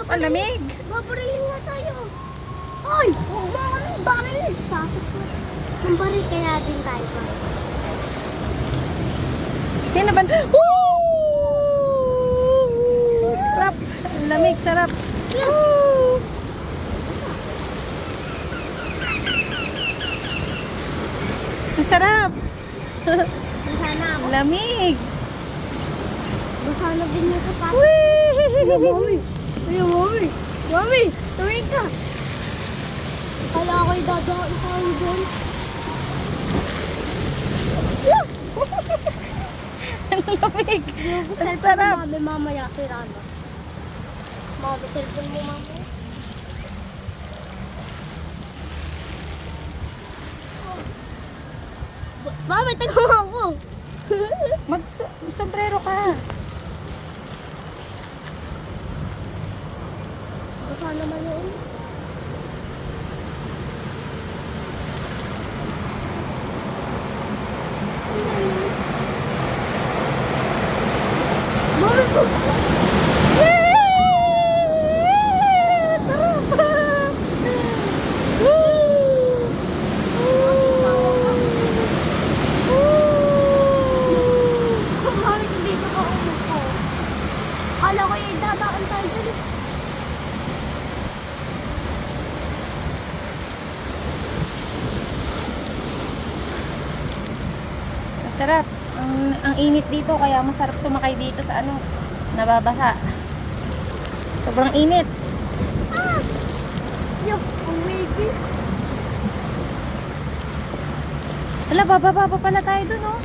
sarap, ang lamig. Babarilin nga tayo. Ay! Baril! Sakit ko. Ang baril kaya din tayo. Sino ba? Woo! Sarap. Ang lamig, sarap. Woo! Ang sarap. Sana ako. Lamig. Basa na din yung sapatos. Whee! Mami! Ay, mami! Mami! Tumig ka! Kala ko'y dadaan tayo doon. Ang lamig. Ang Cellphone sarap. mo, mami, mamaya sira na. Mami, cellphone mo, mami. Mami, taga mo ako. Mag-sombrero ka. Baka naman yun. Mami ko! Mami, dito ka umupo. Kala ko yung dadaan tayo dyan. Masarap. Ang init dito kaya masarap sumakay dito sa ano, nababasa. Sobrang init. Ah! Yuck, ang wavy. Hala, bababa pa pala tayo dun, oh.